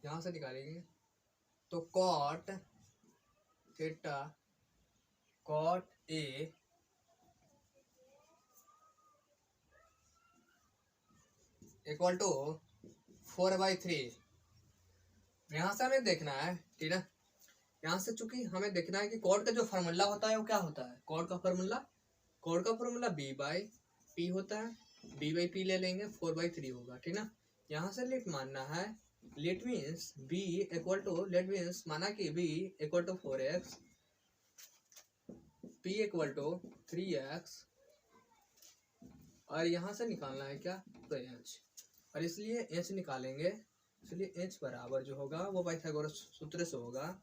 यहाँ से निकालेंगे तो cot theta cot A equal to 4/3। यहाँ से हमें देखना है, ठीक है, यहाँ से चूंकि हमें देखना है कि कॉट का जो फार्मूला होता है वो क्या होता है। कॉट का फार्मूला b/p होता है। b/p ले लेंगे, 4/3 होगा, ठीक ना। यहाँ से लेट मानना है, let means b equal to, let means माना कि b equal to 4x, p equal to 3x, और यहाँ से निकालना है क्या, तो h, और इसलिए h निकालेंगे, इसलिए h बराबर जो होगा वो पाइथागोरस सूत्र से होगा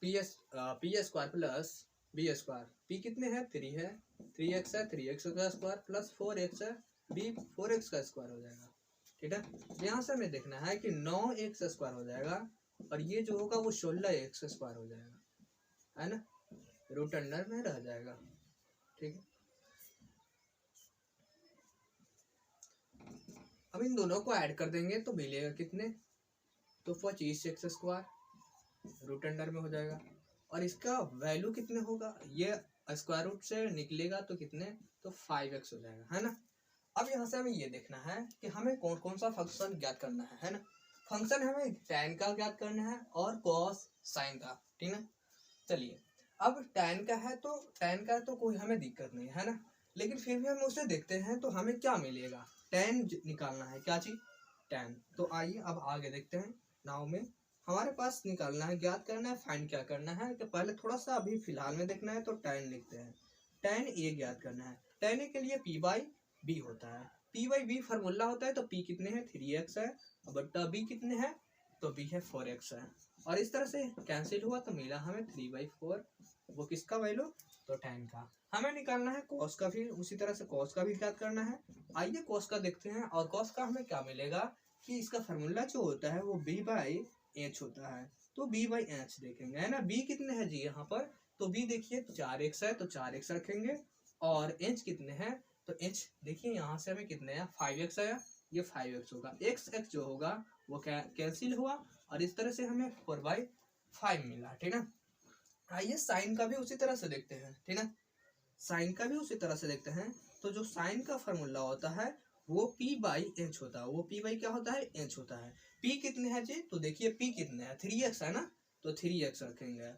P square plus B square. P कितने हैं, 3 है, 3x है, 3x का स्क्वायर प्लस 4x है, b 4x का स्क्वायर हो जाएगा, ठीक है। यहाँ से हमें देखना है कि 9x स्क्वायर हो जाएगा, और ये जो होगा वो 16x स्क्वायर हो जाएगा, है ना, रूट अंडर में रह जाएगा, ठीक है। अब इन दोनों को ऐड कर देंगे तो मिलेगा कितने, तो 25x स्क्वायर रूट अंडर में हो जाएगा, और इसका वैल्यू कितने होगा, ये स्क्वायर रूट से निकलेगा तो कितने, तो 5x हो जाएगा, है ना। अब यहाँ से हमें ये देखना है कि हमें कौन कौन सा फंक्शन ज्ञात करना है ना। फंक्शन हमें tan का ज्ञात करना है और cos sin का, ठीक है। चलिए, अब tan का है तो कोई हमें दिक्कत नहीं है ना, लेकिन फिर भी हम उसे देखते हैं तो हमें क्या मिलेगा, tan निकालना है, क्या चीज, tan। तो आइए अब आगे देखते हैं। नाउ में हमारे पास निकालना है, ज्ञात करना है, फाइंड क्या करना है, कि पहले थोड़ा सा अभी फिलहाल में देखना है, तो tan लिखते हैं। tan a ज्ञात करना है, tan a के लिए p/b होता है, p/b फार्मूला होता है, तो p कितने हैं, 3x है, बट्टा b कितने हैं, तो b है 4x है, और इस तरह से कैंसिल हुआ तो मिला हमें 3/4, वो किसका वैल्यू, तो tan का। हमें निकालना है cos का भी, उसी तरह से cos का भी ज्ञात करना है। आइए cos का देखते हैं, और cos का हमें क्या मिलेगा कि इसका फार्मूला जो होता है वो b/h होता है, तो b/h देखेंगे, है ना। b कितने हैं जी यहाँ पर, तो b देखिए 4x है, तो 4x रखेंगे, और h कितने हैं, तो h देखिए यहाँ से हमें कितने हैं, 5x है, ये 5x होगा, x जो होगा वो कैंसिल हुआ, और इस तरह से हमें 4/5 मिला, ठीक है। आइए साइन का भी उसी तरह से देखते हैं, ठीक है, साइन का भी उसी तरह से देखते हैं। तो जो साइन का फार्मूला होता है वो p/h होता है, वो p क्या होता है, h होता है। p कितने हैं जी, तो देखिए p कितने हैं, 3x है ना, तो 3x रखेंगे,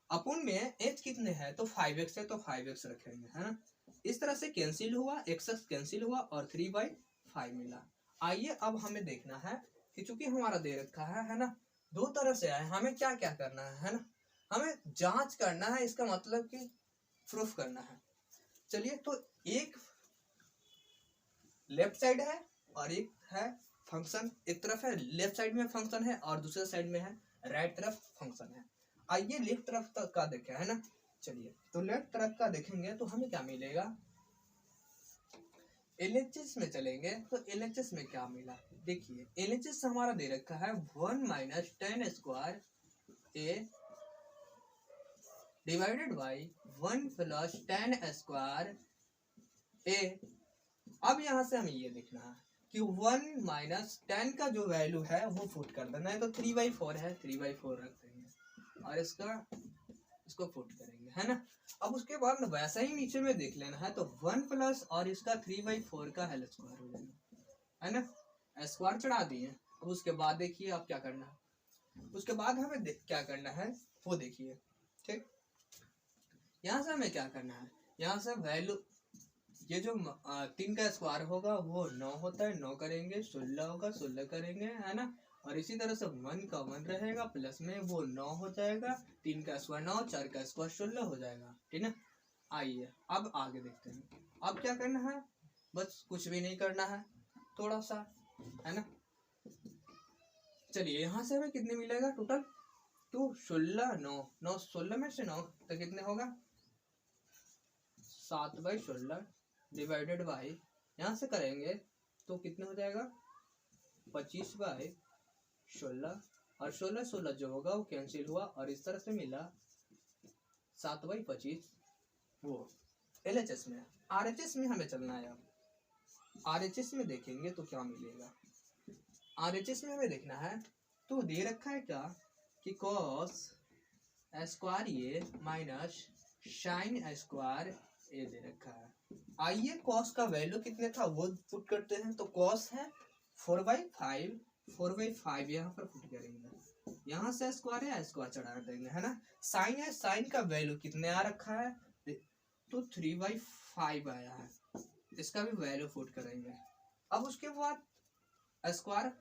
अपुन में h कितने हैं, तो 5x है, तो 5x रखेंगे, है ना। इस तरह से कैंसिल हुआ, x कैंसिल हुआ, और 3/5 मिला। आइए अब हमें देखना है कि चूंकि हमारा दे रखा है ना, दो तरह से आए, हमें क्या क्या करना है ना, हमें जांच करना है, इसका मतलब कि प्रूफ करना है। चलिए, तो एक लेफ्ट साइड है और एक है फंक्शन, एक तरफ है लेफ्ट साइड में फंक्शन है और दूसरे साइड में है राइट तरफ फंक्शन है। आइए लेफ्ट तरफ तक का देखें, है ना। चलिए, तो लेफ्ट तरफ का देखेंगे तो हमें क्या मिलेगा, LHS में चलेंगे तो LHS में क्या मिला, देखिए LHS हमारा दे रखा है 1 - tan square a divided by 1 + tan square a। अब यहाँ से हमें ये देखना है कि 1 - tan का जो वैल्यू है वो पुट कर देना है, तो 3/4 है, 3/4 रख देंगे, और इसको पुट करेंगे, है ना। अब उसके बाद वैसा ही नीचे में देख लेना है, तो 1 प्लस और इसका 3/4 का होल स्क्वायर हो जाएगा, है ना, स्क्वायर चढ़ा दिए। अब उसके बाद देखिए अब क्या करना है, उसके बाद हमें क्या करना है वो देखिए, ठीक। यहाँ से हमें क्या करना है, यहाँ से वैल्यू, ये जो 3 का स्क्वायर होगा वो 9 होता है, 9 करेंगे, 16 होगा, 16 करेंगे, है ना। और इसी तरह से 1 का 1 रहेगा, प्लस में वो 9 हो जाएगा, 3 का स्क्वायर 9, 4 का स्क्वायर 16 हो जाएगा, ठीक है। आइए अब आगे देखते हैं, अब क्या करना है, बस कुछ भी नहीं करना है, थोड़ा सा, है ना। चलिए, यहाँ से हमें कितने मिलेगा टोटल, तो 16 9 9 16 में से 9 तो कितने होगा, 7/16 डिवाइडेड बाई, यहाँ से करेंगे तो कितने हो जाएगा, 25/16, और 16 जो होगा वो कैंसिल हुआ, और इस तरह से मिला 7/25। वो LHS में, RHS में हमें चलना है। अब RHS में देखेंगे तो क्या मिलेगा, RHS में हमें देखना है तो दे रखा है क्या कि कॉस स्क्वायर ए माइनस साइन स्क्वायर ए दे रखा है। आइए कॉस का वैल्यू कितने था वो पुट करते हैं। तो कॉस है 4/5, 4/5 यहाँ पर पुट करेंगे, यहाँ से स्क्वायर है स्क्वायर चढ़ा देंगे, है ना। साइन है, साइन का वैल्यू कितने आ रखा है, तो 3/5 आया है, इसका भी वैल्यू पुट करेंगे। अब उसके बाद स्क्वायर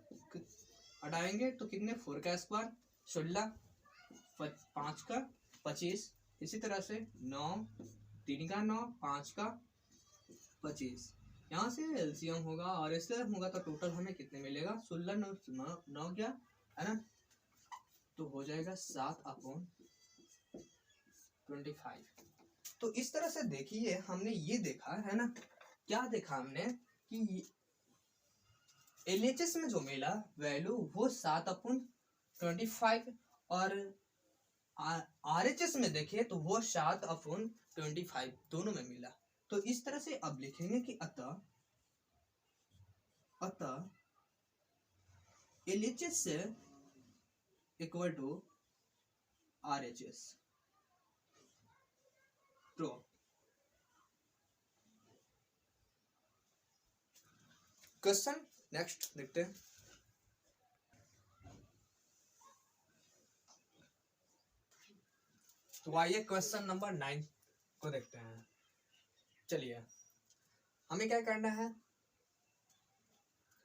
हटाएंगे तो कितने, 4 का स्क्वायर 16, 5 का 25, इसी तरह से 9, 3 का 9, 5 का 25, यहाँ से एलसीएम होगा और इससे होगा तो टोटल हमें कितने मिलेगा, 16 9 क्या है ना, तो हो जाएगा 7/25। तो इस तरह से देखिए हमने ये देखा है ना, क्या देखा हमने कि एलएचएस में जो मिला वैल्यू वो 7/25 और आरएचएस में देखे तो वो 7/25 दोनों में मिला। तो इस तरह से अब लिखेंगे कि अतः एलएचएस इक्वल टू आरएचएस। प्रो क्वेश्चन नेक्स्ट देखते हैं। तो आइए क्वेश्चन नंबर 9 को देखते हैं। चलिए हमें क्या करना है,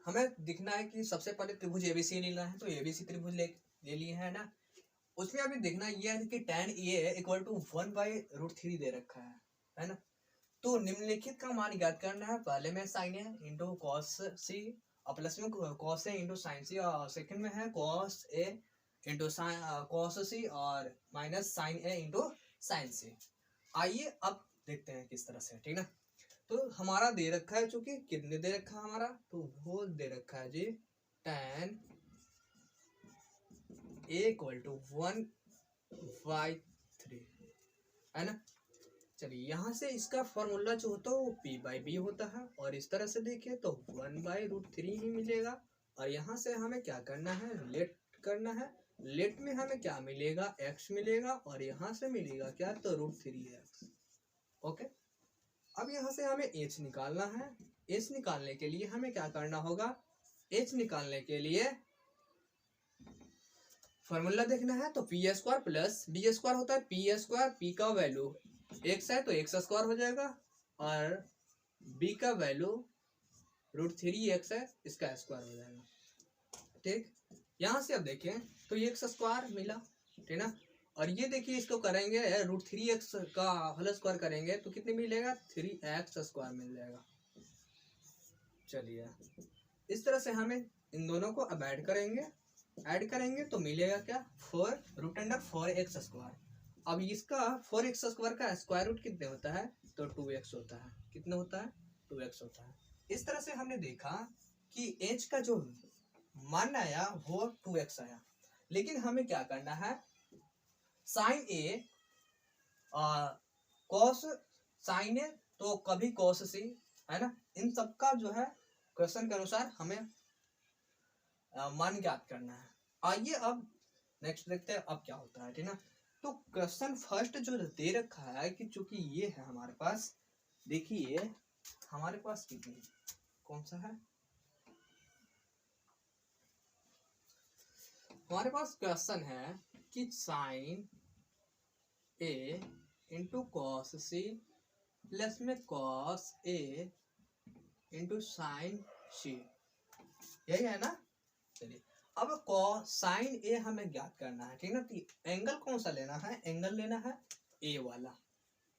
हमें दिखना है कि सबसे पहले त्रिभुज एबीसी लेना है, तो एबीसी त्रिभुज ले लिए है ना। उसमें अभी देखना ये है कि tan ए इक्वल टू 1/√3 दे रखा है ना। तो निम्नलिखित का मान ज्ञात करना है, पहले में साइन ए इंटू कॉस सी और प्लस में कॉस ए इंटू साइन सी, और सेकंड में है कॉस ए इंटू कॉस सी और माइनस साइन ए इंटू साइन सी। आइए अब देखते हैं किस तरह से, ठीक ना। तो हमारा दे रखा है, चूंकि कितने दे रखा है हमारा, तो वो दे रखा है जी tan a इक्वल टू 1/3 है ना। चलिए यहाँ से इसका फॉर्मूला जो होता है वो p/b होता है, और इस तरह से देखिए तो 1/√3 ही मिलेगा। और यहाँ से हमें क्या करना है, लेट करना है। लेट में हमें क्या मिलेगा, x मिलेगा, और यहाँ से मिलेगा क्या, तो √3x। ओके, अब यहाँ से हमें h निकालना है। h निकालने के लिए हमें क्या करना होगा, h निकालने के लिए फॉर्मूला देखना है। तो p² प्लस b² होता है p², p का वैल्यू x है तो x² हो जाएगा, और b का वैल्यू √3x है, इसका स्क्वायर हो जाएगा। ठीक, यहाँ से अब देखें तो ये x² मिला, ठीक ना। और ये देखिए इसको करेंगे √3x का होल स्क्वायर करेंगे तो कितने मिलेगा, 3x² मिल जाएगा। चलिए इस तरह से हमें इन दोनों को अब ऐड करेंगे तो मिलेगा क्या, 4√4x²। अब इसका 4x² का स्क्वायर रूट कितने होता है, तो 2x होता है। कितने होता है, 2x होता है। इस तरह से हमने देखा कि h का जो मान आया वो 2x आया, लेकिन हमें क्या करना है, साइन ए कॉस साइन ए तो कभी कॉस सी, है ना। इन सबका जो है क्वेश्चन के अनुसार हमें मान ज्ञात करना है। आइए अब नेक्स्ट देखते हैं अब क्या होता है, ठीक ना। तो क्वेश्चन फर्स्ट जो दे रखा है कि चूंकि ये है हमारे पास, देखिए हमारे पास कितनी, कौन सा है, हमारे पास क्वेश्चन है कि साइन ए इंटू कॉस सी प्लस में कॉस ए इंटू साइन सी, यही है ना। चलिए अब साइन ए हमें ज्ञात करना है, ठीक ना। तो एंगल कौन सा लेना है, एंगल लेना है ए वाला,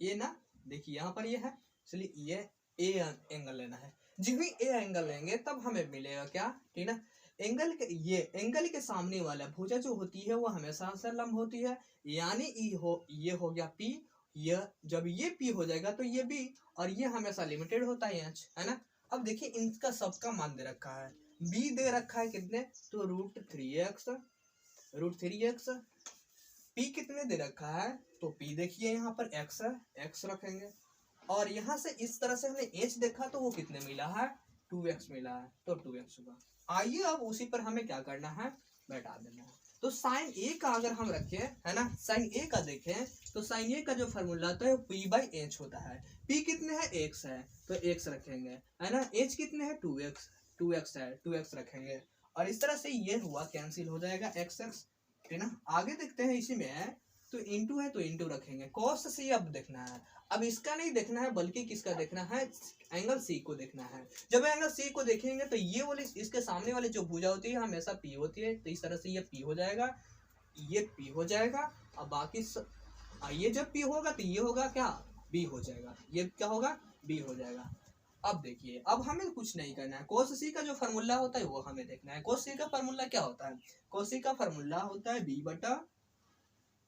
ये ना, देखिए यहाँ पर ये है, चलिए ये ए एंगल लेना है। जब भी ए एंगल लेंगे तब हमें मिलेगा क्या, ठीक ना। एंगल के ये एंगल के सामने वाला भुजा जो होती है वो हमेशा से लंब होती है, यानी ये हो गया पी, ये जब ये पी हो जाएगा तो ये बी, और ये हमेशा लिमिटेड होता है एच, है ना। अब देखिए इनका सबका मान दे रखा है, बी दे रखा है कितने, तो √3x, पी कितने दे रखा है, तो पी देखिए यहाँ पर x है, x रखेंगे, और यहाँ से इस तरह से हमने h देखा तो वो कितने मिला है, 2x मिला है, तो 2x होगा। आइए अब उसी पर हमें क्या करना है, बैठा देना है। तो साइन ए का अगर हम रखें, है ना, साइन ए का देखें तो साइन ए का जो फॉर्मूला होता है पी बाई एच होता है। पी कितने है, एक्स है, तो एक्स रखेंगे, है ना। एच कितने है, 2x है, 2x रखेंगे। और इस तरह से ये हुआ, कैंसिल हो जाएगा एक्स एक्स, है ना। आगे देखते हैं इसी में, तो इंटू है तो इंटू रखेंगे। कॉस सी अब देखना है, अब इसका नहीं देखना है बल्कि किसका देखना है, एंगल सी को देखना है। जब एंगल सी को देखेंगे तो ये वाले इसके सामने वाले जो भुजा होती है हमेशा पी होती है, तो इस तरह से ये पी हो जाएगा, ये पी हो जाएगा। अब बाकी ये जब पी होगा तो ये होगा क्या, बी हो जाएगा, ये क्या होगा, बी हो जाएगा। अब देखिए, अब हमें कुछ नहीं करना है, कोस सी का जो फार्मूला होता है वो हमें देखना है। कोस सी का फार्मूला क्या होता है, कोस सी का फार्मूला होता है बी बटा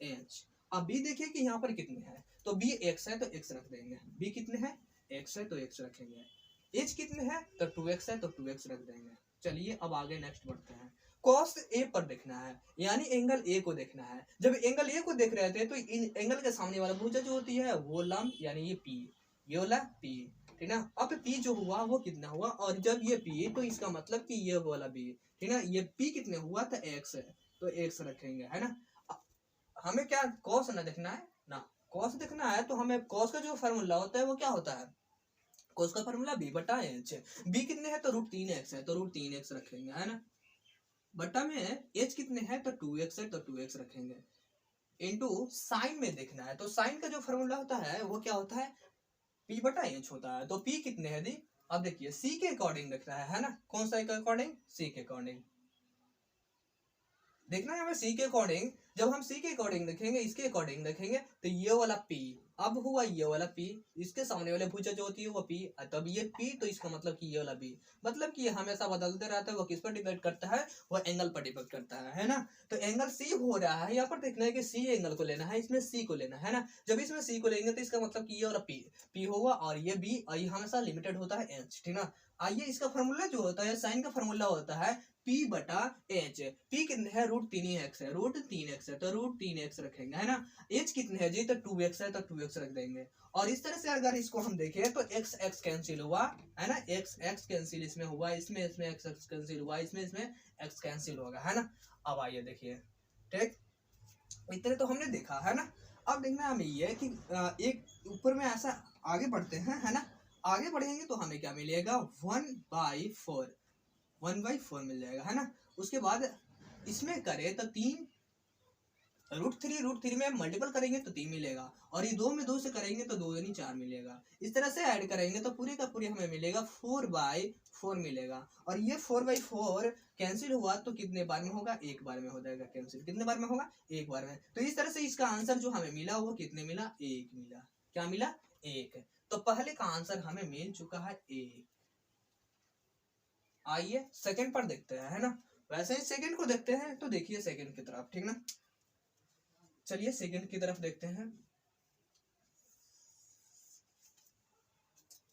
एच। अब बी देखिए कि यहाँ पर कितने हैं, तो बी एक्स है तो एक्स रख देंगे, बी कितने हैं, एक्स है तो एक्स रखेंगे। एच कितने हैं, तो 2x है तो 2x रख देंगे। चलिए अब आगे नेक्स्ट बढ़ते हैं। कॉस ए पर देखना है, यानी एंगल ए को देखना है। जब एंगल ए को देख रहे थे तो इन एंगल के सामने वाला भुजा जो होती है वो लंब, यानी ये पी, ये वाला पी, ठीक ना। अब पी जो हुआ वो कितना हुआ, और जब ये पी तो इसका मतलब कि ये वाला बी, ठीक ना। ये पी कितने हुआ था, एक्स है तो एक्स रखेंगे, है ना। हमें क्या कॉस ना देखना है ना, कॉस देखना है तो हमें कॉस का जो फार्मूला होता है वो क्या होता है, कॉस का फार्मूला बी बटा एच है। बी कितने हैं तो √3x है तो √3x रखेंगे, है ना। बटा में एच कितने हैं तो 2x है तो 2x रखेंगे। इनटू साइन में देखना है, तो साइन का जो फार्मूला होता है वो क्या होता है, पी बटा एच होता है। तो पी कितने हैं दी, अब देखिए सी के अकॉर्डिंग देखना है ना, कौन सा के अकॉर्डिंग, सी के अकॉर्डिंग देखना है हमें। सी के अकॉर्डिंग, जब हम सी के अकॉर्डिंग देखेंगे, इसके अकॉर्डिंग देखेंगे तो ये वाला पी, अब हुआ ये वाला पी, इसके सामने वाले भुजा जो होती है वो पी, तब ये पी, तो इसका मतलब कि ये वाला बी, मतलब कि ये हमेशा बदलते रहता है। वो किस पर डिपेंड करता है, वो एंगल पर डिपेंड करता है ना। तो एंगल सी हो रहा है, यहाँ पर देखना है कि सी एंगल को लेना है, इसमें सी को लेना है ना। जब इसमें सी को लेंगे तो इसका मतलब कि ये वाला पी होगा, और ये बी, और ये हमेशा लिमिटेड होता है एच, ठीक ना। आइए इसका फार्मूला जो होता है, साइन का फार्मूला होता है पी बटा एच। पी कितने है, √3x है, √3x है तो √3x रखेंगे, है ना। एच कितने है जी, तो 2x है तो 2x रख देंगे। और इस तरह से अगर इसको हम देखें तो x x कैंसिल हुआ, है ना, x x कैंसिल इसमें हुआ, इसमें x x कैंसिल हुआ, इसमें x कैंसिल होगा, है ना। अब आइए देखिए, ठीक, इतने तो हमने देखा, है ना। अब देखना हमें ये कि एक ऊपर में ऐसा आगे बढ़ते हैं, है ना। आगे बढ़ेंगे तो हमें क्या मिलेगा, 1/4 मिल जाएगा, है ना। उसके बाद इसमें करें तो 3 √3 में मल्टीपल करेंगे तो 3 मिलेगा, और ये 2 में 2 से करेंगे तो 2 दूनी 4 मिलेगा। इस तरह से ऐड करेंगे तो पूरे का पूरे हमें मिलेगा 4/4 मिलेगा। और ये 4/4 कैंसिल हुआ तो कितने बार में होगा, एक बार में हो जाएगा कैंसिल, कितने बार में होगा, एक बार में। तो इस तरह से इसका आंसर जो हमें मिला वो कितने मिला, 1 मिला। क्या मिला, 1। तो पहले का आंसर हमें मिल चुका है 1। आइए सेकंड पर देखते हैं, है ना। वैसे ही सेकंड को देखते हैं, तो देखिए सेकंड की तरफ, ठीक ना। चलिए सेकंड की तरफ देखते हैं।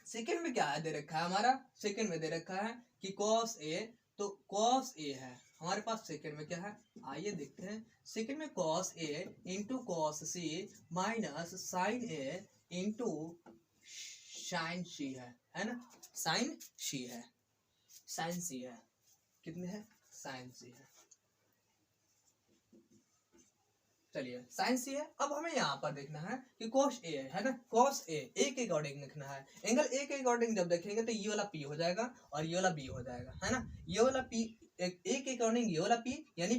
सेकंड में क्या है दे रखा है हमारा, सेकंड में दे रखा है कि cos a, तो cos a है हमारे पास। सेकंड में क्या है, आइए देखते हैं। सेकंड में cos a into cos c minus sin a into sin c है ना, sin c है, sin c है, कितने है, sin c है। चलिए साइन सी है। अब हमें यहाँ पर देखना है कि cos a है ना, cos a के अकॉर्डिंग देखना है। एंगल a के अकॉर्डिंग जब देखेंगे तो ये वाला p हो जाएगा और ये वाला b हो जाएगा, है ना। ये वाला p a के अकॉर्डिंग ये वाला p, यानी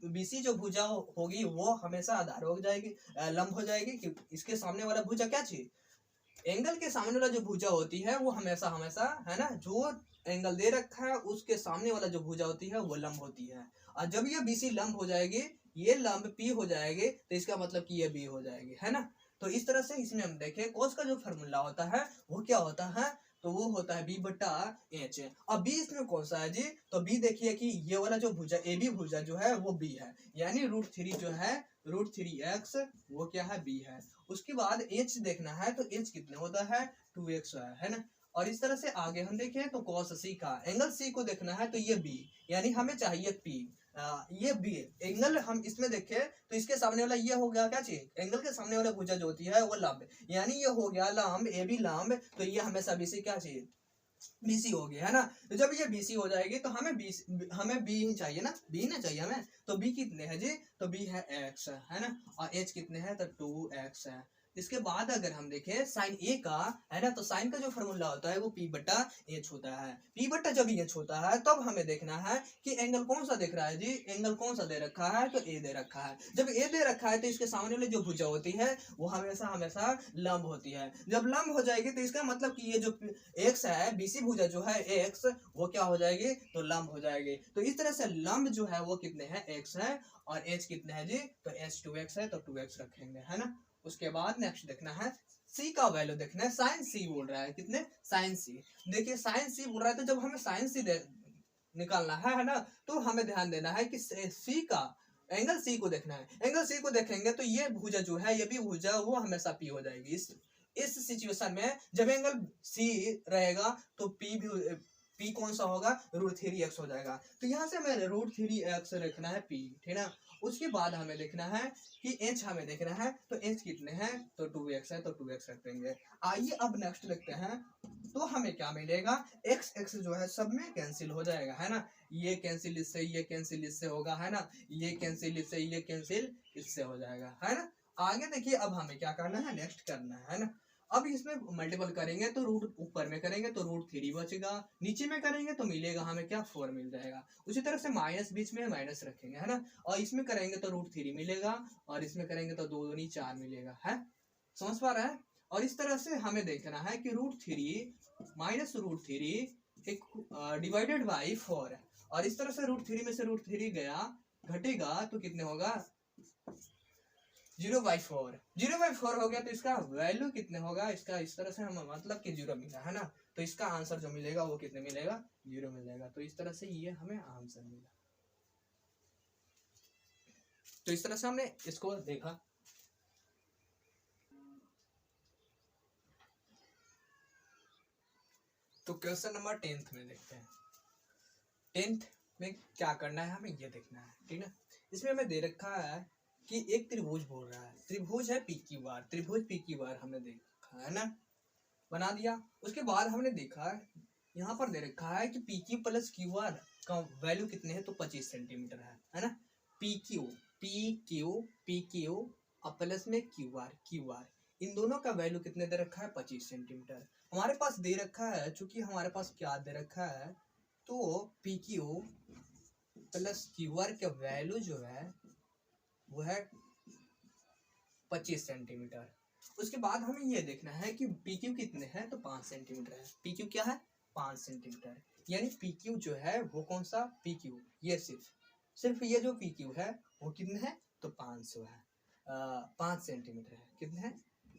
बीसी जो भुजा होगी वो हमेशा आधार हो जाएगी, लंब हो जाएगी। कि इसके सामने वाला भुजा क्या चीज, एंगल के सामने वाला जो भुजा होती है वो हमेशा हमेशा, है ना, जो एंगल दे रखा है उसके सामने वाला जो भुजा होती है वो लंब होती है। और जब ये बीसी लंब हो जाएगी, ये लंब पी हो जाएगी, तो इसका मतलब कि ये बी हो जाएगी, है ना। तो इस तरह से इसमें हम देखें कोस का जो फार्मूला होता है वो क्या होता है, तो वो होता है बी बटा एच। अब बी इसमें कौन सा है जी, तो बी देखिए कि ये वाला जो भुजा ए बी भुजा जो है वो बी है, यानी √3 जो है √3x वो क्या है, बी है। उसके बाद एच देखना है, तो एच कितने होता है, 2x है ना। और इस तरह से आगे हम देखें तो cos c का एंगल c को देखना है, तो ये b, यानी हमें चाहिए p, ये b एंगल हम इसमें देखें तो इसके सामने वाला ये हो गया क्या चीज, एंगल के सामने वाला भुजा जो होती है वो लंब, यानी ये हो गया लंब ए बी लंब, तो ये हमेशा bc क्या चीज, BC हो गया है ना। तो जब ये BC हो जाएगी तो हमें B ही चाहिए ना, B ना चाहिए हमें। तो B कितने हैं जी, तो B है x है ना, और h कितने हैं तो 2x है। इसके बाद अगर हम देखें साइन A का है ना, तो साइन का जो फॉर्मूला होता है वो P बटा H होता है। P बटा जब H होता है तब हमें देखना है कि एंगल कौन सा दिख रहा है जी, एंगल कौन सा दे रखा है तो A दे रखा है। जब A दे रखा है तो इसके सामने वाली जो भुजा होती है वो हमेशा हमेशा लंब होती है। जब लंब हो जाएगी तो इसका मतलब कि ये जो x है, BC भुजा जो है x, वो क्या हो जाएगी तो लंब हो जाएगी। तो इस तरह से लंब जो है वो कितने हैं x है, और h कितने हैं जी तो h 2x है, तो 2x रखेंगे है ना। उसके बाद नेक्स्ट देखना है c का वैल्यू देखना है। साइन c बोल रहा है, कितने साइन c। देखिए साइन c बोल रहा है, तो जब हमें साइन c निकालना है ना, तो हमें ध्यान देना है कि c का एंगल c को देखना है। एंगल c को देखेंगे तो ये भुजा जो है, ये भी भुजा वो हमेशा p हो जाएगी। इस सिचुएशन में जब एंगल c रहेगा तो p कौन सा होगा √3x हो जाएगा। तो यहाँ से हमें √3x रखना है p, ठीक ना। उसके बाद हमें देखना है कि h हमें देखना है, तो h कितने हैं तो 2x है, तो 2x रख देंगे। आइए अब नेक्स्ट देखते हैं, तो हमें क्या मिलेगा, x जो है सब में कैंसिल हो जाएगा है ना। ये कैंसिल इससे, ये कैंसिल इससे होगा है ना, ये कैंसिल इससे, ये कैंसिल इससे हो जाएगा है ना। आगे देखिए अब हमें क्या करना है, नेक्स्ट करना है ना। अब इसमें मल्टीपल करेंगे तो रूट ऊपर में करेंगे तो √3 बचेगा, नीचे में करेंगे तो मिलेगा हमें क्या 4 मिल जाएगा। उसी तरह से माइनस बीच में माइनस रखेंगे है ना, और इसमें करेंगे तो √3 मिलेगा, और इसमें करेंगे तो 2 दूनी 4 मिलेगा है। समझ पा रहा है। और इस तरह से हमें देखना है कि √3 माइनस √3 डिवाइडेड बाई 4, और इस तरह से √3 में से √3 गया घटेगा तो कितने होगा 0/4। 0/4 हो गया तो इसका वैल्यू कितने होगा, इसका इस तरह से हम मतलब कि 0 मिला है ना, तो इसका आंसर जो मिलेगा वो कितने मिलेगा 0 मिलेगा। तो इस तरह से ये हमें आंसर मिला। तो इस तरह से हमने इसको देखा। तो क्वेश्चन नंबर 10th में देखते हैं। 10th में क्या करना है हमें ये देखना है, ठीक ना। इसमें हमें दे रखा है कि एक त्रिभुज बोल रहा है, त्रिभुज है PQR, त्रिभुज PQR हमने देखा है ना, बना दिया। उसके बाद हमने देखा यहाँ पर दे रखा है कि PQ प्लस QR का वैल्यू कितने हैं तो 25 सेंटीमीटर है ना। PQ और प्लस में QR इन दोनों का वैल्यू कितने दे रखा है 25 सेंटीमीटर हमारे पास दे रखा है। चूंकि हमारे पास क्या दे रखा है तो PQ प्लस QR का वैल्यू जो है वो है 25 सेंटीमीटर। उसके बाद हमें ये देखना है कि PQ कितने हैं तो 5 सेंटीमीटर है। PQ क्या है 5 सेंटीमीटर, यानी PQ जो है वो कौन सा PQ, ये सिर्फ ये जो PQ है वो कितने हैं तो 500 है, 5 सेंटीमीटर है। कितने हैं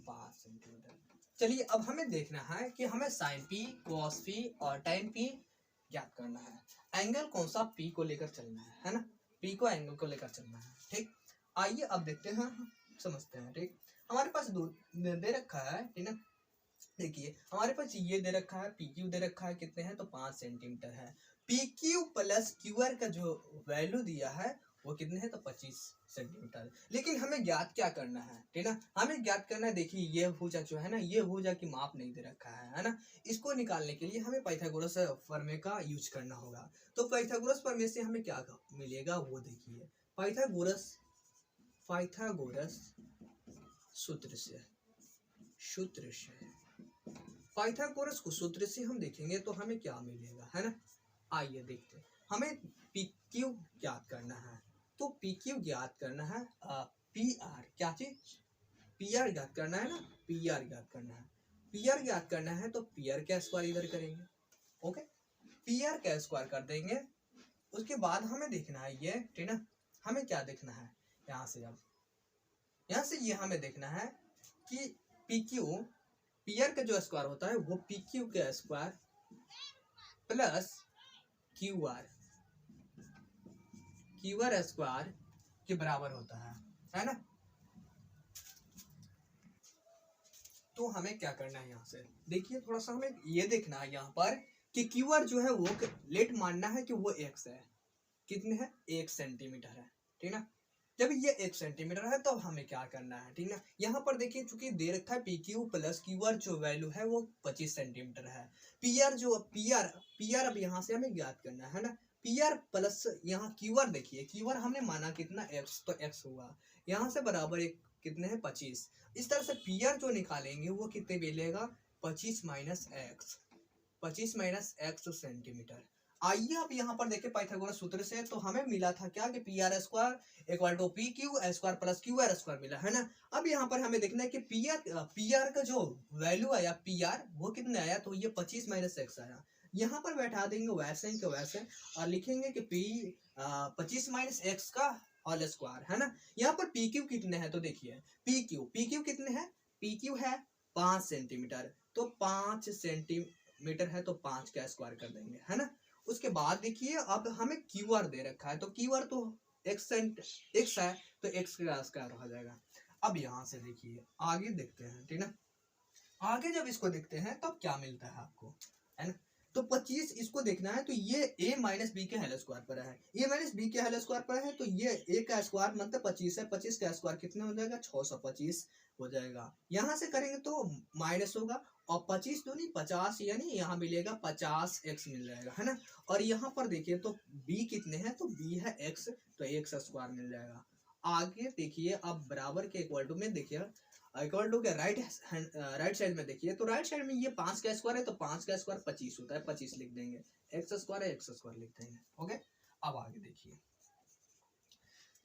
5 सेंटीमीटर। चलिए अब हमें देखना है कि हमें साइन P, कॉस P और tan P ज्ञात करना है। एंगल कौन सा P को लेकर चलना है ना, P को एंगल को लेकर चलना है। ठीक, आइए अब देखते हैं, समझते हैं। ठीक, हमारे पास दे रखा है, ठीक ना। देखिए हमारे पास ये दे रखा है PQ दे रखा है कितने हैं तो 5 सेंटीमीटर है। PQ प्लस QR का जो वैल्यू दिया है वो कितने हैं तो 25 सेंटीमीटर। लेकिन हमें ज्ञात क्या करना है, ठीक ना, हमें ज्ञात करना है। देखिए ये भुजा जो है ना, ये भुजा की माप नहीं दे रखा है ना। इसको निकालने के लिए हमें पाइथागोरस प्रमेय का यूज करना होगा। तो पाइथागोरस प्रमेय से हमें क्या मिलेगा वो देखिए। पाइथागोरस सूत्र से पाइथागोरस को सूत्र से हम देखेंगे तो हमें क्या मिलेगा है ना। आइए देखते हैं। हमें PQ ज्ञात करना है, तो PQ ज्ञात करना है PR, क्या चीज PR ज्ञात करना है ना, PR ज्ञात करना है। PR ज्ञात करना है तो PR का स्क्वायर इधर करेंगे, ओके, PR का स्क्वायर कर देंगे। उसके बाद हमें देखना है ये, ठीक ना, हमें क्या देखना है यहाँ से, अब यहाँ से ये हमें देखना है कि PR का जो स्क्वायर होता है वो PQ का स्क्वायर प्लस QR स्क्वायर के बराबर होता है ना। तो हमें क्या करना है यहाँ से, देखिए थोड़ा सा हमें ये देखना है यहाँ पर कि QR जो है वो लेट मानना है कि वो x है, कितने है 1 सेंटीमीटर है, ठीक ना। जब ये 1 सेंटीमीटर है तो हमें क्या करना है, ठीक है। यहाँ पर देखिए चूंकि दे रखा है P Q plus Q are जो वैल्यू है वो 25 सेंटीमीटर है। पी आर अब यहाँ से हमें ज्ञात करना है ना। पी आर प्लस यहाँ क्यू आर, देखिए क्यू आर हमने माना कितना एक्स, तो एक्स हुआ यहाँ से बराबर एक कितने हैं 25। इस तरह से पी आर जो निकालेंगे वो कितने मिलेगा 25 minus x, 25 minus x centimetre. आइए अब यहाँ पर देखिए पाइथागोरस सूत्र से तो हमें मिला था क्या कि P R square equal to P Q square plus Q R square मिला है ना। अब यहाँ पर हमें देखना है कि पी आर का जो वैल्यू आया पी आर वो कितने आया, तो ये 25 माइनस एक्स आया। यहाँ पर बैठा देंगे वैसे ही के वैसे और लिखेंगे कि पी 25 माइनस एक्स का होल स्क्वायर है ना। यहाँ पर पी क्यू कितने हैं तो देखिए पी क्यू कितने हैं, पी क्यू है 5 सेंटीमीटर, तो 5 सेंटीमीटर है तो 5 का स्क्वायर कर देंगे है ना। उसके बाद देखिए अब हमें क्यू आर दे रखा है तो क्यू आर तो एक्स है तो एक्स का स्क्वायर हो जाएगा। अब यहाँ से देखिए आगे देखते हैं, ठीक ना। आगे जब इसको देखते हैं तब क्या मिलता है आपको, है ना। तो 25 इसको देखना है तो ये a माइनस बी के होल स्क्वायर पर है, a माइनस बी के होल स्क्वायर पर है तो ये a का स्क्वायर मतलब 25 है, 25 का स्क्वायर कितना हो जाएगा 625 हो जाएगा। यहाँ से करेंगे तो माइनस होगा और 25 तो नहीं 50 यानी यहाँ मिलेगा 50 x मिल जाएगा है ना। और यहाँ पर देखिए तो b कितने हैं तो b है x, तो x स्क्वायर मिल जाएगा। आगे देखिए अब बराबर के इक्वल टू में देखिए इक्वल टू के राइट साइड में देखिए तो राइट साइड में ये 5 का स्क्वायर है तो 5 का स्क्वायर 25 होता है, 25 लिख देंगे, एक्स स्क्वायर है एक्स स्क्वायर लिख देंगे। ओके अब आगे देखिए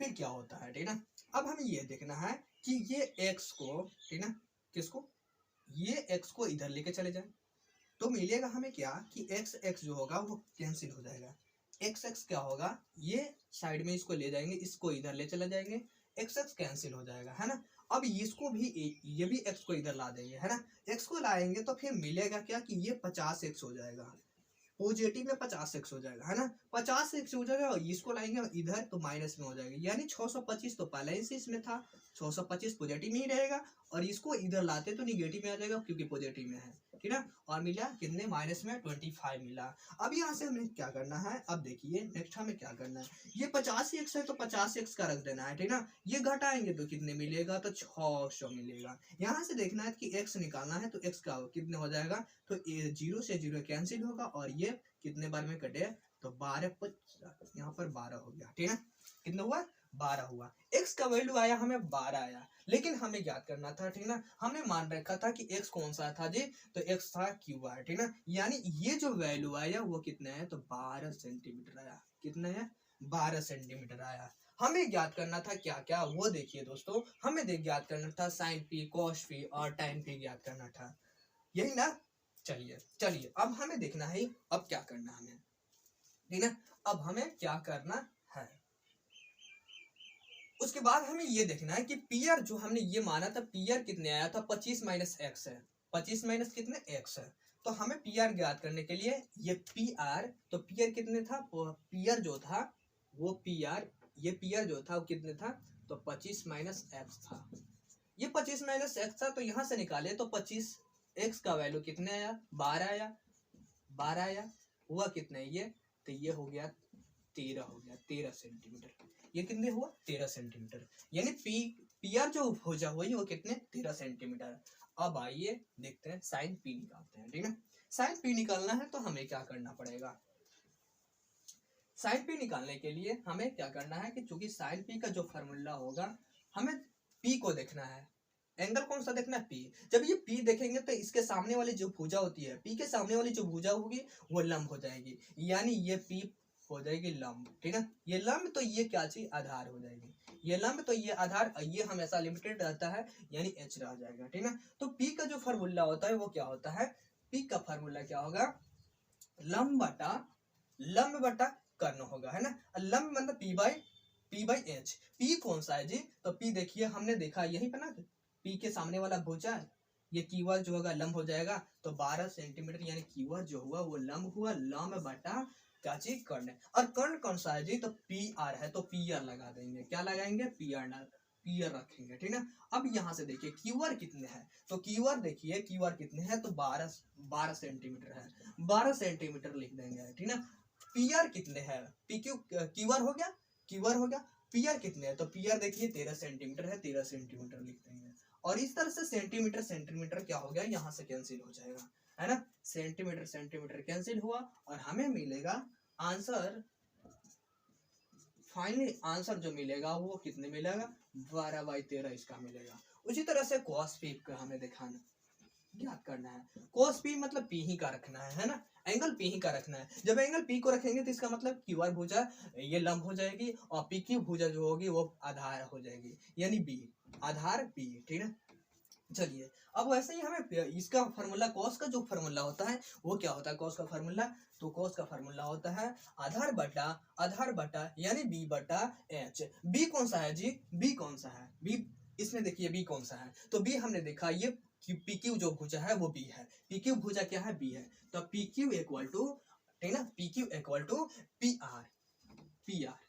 फिर क्या होता है, ठीक ना। अब हमें ये देखना है कि ये एक्स को, ठीक ना, किसको, ये एक्स को इधर लेके चले जाए तो मिलेगा हमें क्या कि एक्स एक्स जो होगा वो कैंसिल हो जाएगा। एक्स एक्स क्या होगा, ये साइड में इसको ले जाएंगे, इसको इधर ले चले जाएंगे, एक्स एक्स कैंसिल हो जाएगा है ना। अब इसको भी ये भी एक्स को इधर ला देंगे है ना। एक्स को लाएंगे तो फिर मिलेगा क्या कि ये 50 एक्स हो जाएगा, पॉजिटिव में 50 एक्स हो जाएगा है ना, 50 एक्स हो जाएगा। और इसको लाएंगे इधर तो माइनस में हो जाएगा, यानी 625 तो पहले ही से इसमें था, 625 पॉजिटिव में ही रहेगा और इसको इधर लाते तो निगेटिव में आ जाएगा क्योंकि पॉजिटिव में है, ठीक है। और मिला कितने माइनस में 25 मिला। अब यहाँ से हमें क्या करना है, अब देखिए नेक्स्ट हमें क्या करना है, ये 50 एक्स है तो 50 एक्स का रख देना है, ठीक ना। ये घटाएंगे तो कितने मिलेगा तो 600 मिलेगा। यहाँ से देखना है कि एक्स निकालना है तो एक्स का कितने हो जाएगा तो 0 से 0 कैंसिल होगा और ये कितने बार में कटे तो 12 यहाँ पर 12 हो गया, ठीक है। कितना हुआ 12 हुआ। x का वैल्यू आया हमें 12 आया, लेकिन हमें ज्ञात करना था, ठीक ना। हमने मान रखा था कि x कौन सा था जी, तो x था QR, ठीक ना। यानी ये जो वैल्यू आया वो कितना है तो 12 सेंटीमीटर आया। कितना है 12 सेंटीमीटर आया। हमें ज्ञात करना था क्या क्या, वो देखिए दोस्तों, हमें ज्ञात करना था साइन पी, कॉस पी और टाइन पी ज्ञात करना था, यही ना। चलिए अब हमें देखना है अब क्या करना हमें, ठीक ना। अब हमें क्या करना है, उसके बाद हमें ये देखना है कि पीआर जो हमने ये माना था पीआर कितने आया था 25 माइनस एक्स है, 25 माइनस कितने एक्स है। तो हमें पीआर ज्ञात करने के लिए ये पीआर, तो पीआर कितने था, पीआर जो था वो पीआर, ये पीआर जो था वो कितने था तो 25 माइनस एक्स था। ये 25 माइनस एक्स था तो यहाँ से निकाले तो 25 एक्स का वैल्यू कितने आया 12 आया, 12 आया हुआ कितने ये, तो ये हो गया 13 हो गया, 13 सेंटीमीटर। ये कितने हुआ 13 सेंटीमीटर, यानी पीआर जो भुजा हुई वो कितने 13 सेंटीमीटर। अब आइए देखते हैं साइन पी निकालते हैं, ठीक है। साइन पी निकालना है तो हमें क्या करना पड़ेगा, साइन पी निकालने के लिए हमें क्या करना है कि चूंकि साइन पी का जो फार्मूला होगा हमें पी को देखना है, एंगल कौन सा देखना है पी। जब ये पी देखेंगे तो इसके सामने वाली जो भुजा होती है, पी के सामने वाली जो भुजा होगी वो लंब हो जाएगी, यानी ये पी हो जाएगी लंब, ठीक है। ये लंब तो ये क्या चीज आधार हो जाएगी, ये लंब तो ये आधार, ये हमेशा लिमिटेड रहता है यानी एच रह जाएगा, ठीक है। तो पी का जो फार्मूला होता है वो क्या होता है, पी का फार्मूला क्या होगा लंब बटा कर्ण होगा, है ना। लंब मतलब पी बाई एच। पी कौन सा है जी, तो पी देखिए हमने देखा यही पे ना, पी के सामने वाला भुजा है, ये कीवर्ड जो होगा लंब हो जाएगा तो 12 सेंटीमीटर, यानी कीवर्ड जो हुआ वो लंब हुआ, लंब बटा क्या चीज कर्ण। और कर्ण कौन सा है जी, तो पी आर है तो पी आर लगा देंगे, क्या लगाएंगे पी आर रखेंगे, ठीक है। अब यहाँ से देखिए क्यूआर कितने हैं, तो क्यूआर देखिए क्यूआर कितने हैं तो 12 सेंटीमीटर है, 12 सेंटीमीटर लिख देंगे, ठीक है। पीआर कितने हैं, पी क्यू क्यूआर हो गया, पीआर कितने हैं, तो पीआर देखिए 13 सेंटीमीटर है, 13 सेंटीमीटर लिख देंगे। और इस तरह से सेंटीमीटर सेंटीमीटर क्या हो गया, यहाँ से कैंसिल हो जाएगा, है ना। सेंटीमीटर सेंटीमीटर कैंसिल हुआ और हमें मिलेगा आंसर, फाइनली आंसर जो मिलेगा वो कितने मिलेगा, 12/13 इसका मिलेगा। उसी तरह से cos p का हमें दिखाना, याद करना है। cos p मतलब p ही का रखना है ना, एंगल p ही का रखना है। जब एंगल p को रखेंगे तो इसका मतलब QR भुजा ये लंब हो जाएगी और PQ भुजा जो होगी वो आधार हो जाएगी, यानी b, आधार p, ठीक है। चलिए अब वैसे ही हमें इसका फार्मूला, cos का जो फार्मूला होता है वो क्या होता है, cos का फार्मूला, तो cos का फार्मूला होता है आधार बटा यानी b बटा h। b कौन सा है जी, b कौन सा है, b इसमें देखिए b कौन सा है, तो b हमने देखा ये PQ जो भुजा है वो b है, PQ भुजा क्या है, b है, तो PQ इक्वल टू, ठीक ना, PQ इक्वल टू PR,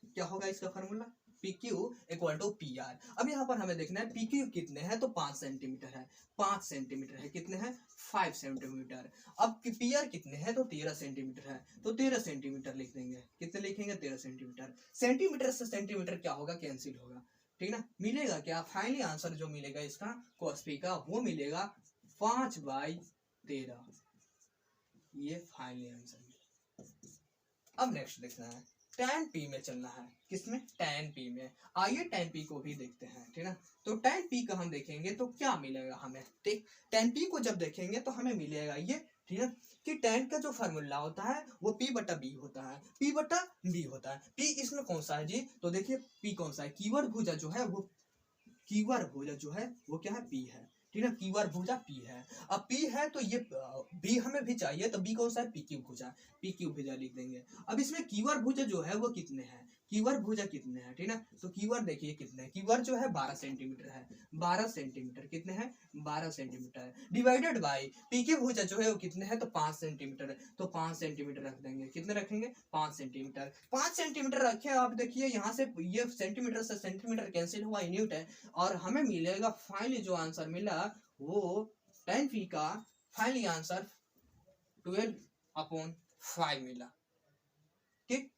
क्या होगा इसका formula, PQ equal to PR। अब यहाँ पर हमें देखना है PQ कितने हैं, तो 5 सेंटीमीटर है, 5 सेंटीमीटर है, कितने हैं 5 सेंटीमीटर। अब PR कितने हैं, तो 13 सेंटीमीटर है, तो 13 सेंटीमीटर लिख देंगे, कितने लिखेंगे 13 सेंटीमीटर। सेंटीमीटर से सेंटीमीटर क्या होगा, कैंसिल होगा, ठीक ना। मिलेगा क्या, फाइनली आंसर जो मिलेगा इसका cos p का वो मिलेगा 5/13, ये फाइनली आंसर मिलेगा। अब नेक्स्ट देखना है tan p में चलना है, किसमें, tan p में। आइए tan p को भी देखते हैं, ठीक ना। तो tan p का हम देखेंगे तो क्या मिलेगा हमें, ठीक, tan p को जब देखेंगे तो हमें मिलेगा ये, ठीक है, कि tan का जो फार्मूला होता है वो p बटा b होता है, p बटा b होता है। p इसमें कौन सा है जी, तो देखिए p कौन सा है, कीवर भुजा जो है वो, कीवर भुजा जो है वो क्या है, p है, ठीक है, कीवर भुजा p है। अब p है तो ये b हमें भी चाहिए, तो b कौन सा है, PQ भुजा, PQ भुजा लिख देंगे। अब इसमें कीवर भुजा जो है वो कितने हैं, कीवर भुजा कितने हैं, ठीक है, तो कीवर देखिए कितने हैं, कीवर जो है 12 सेंटीमीटर है, 12 सेंटीमीटर कितने हैं, 12 सेंटीमीटर डिवाइडेड बाय PQ भुजा जो है वो कितने हैं, तो 5 सेंटीमीटर है, तो 5 सेंटीमीटर रख देंगे, कितने रखेंगे 5 सेंटीमीटर। 5 सेंटीमीटर रखे, आप देखिए यहाँ से ये सेंटीमीटर से सेंटीमीटर कैंसिल हुआ, यूनिट है, और हमें मिलेगा फाइनली जो आंसर मिला वो tan p का फाइनली आंसर 12/5 मिला, ठीक।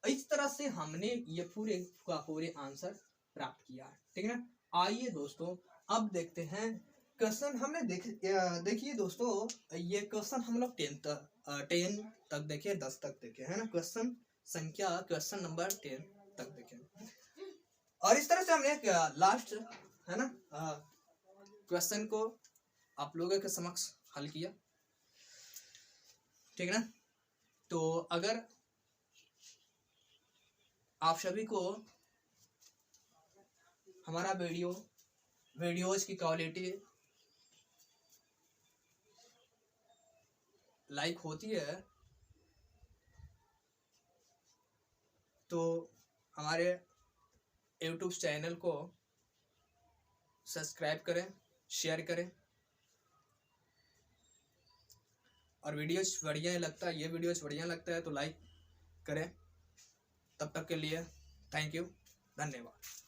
इस तरह से हमने ये पूरे का पूरे आंसर प्राप्त किया, ठीक है ना। आइए दोस्तों अब देखते हैं क्वेश्चन, हमने देखिए दोस्तों ये क्वेश्चन हम लोग 10 तक देखे, 10 तक देखे, है ना, क्वेश्चन संख्या क्वेश्चन नंबर 10 तक देखे। और इस तरह से हमने लास्ट, है ना, क्वेश्चन को आप लोगों के समक्ष हल किया, ठीक है ना। तो अगर आप सभी को हमारा वीडियोज की क्वालिटी लाइक होती है तो हमारे YouTube चैनल को सब्सक्राइब करें, शेयर करें, और वीडियोज बढ़िया लगता है, ये वीडियोज बढ़िया लगता है तो लाइक करें। तब तक के लिए थैंक यू, धन्यवाद।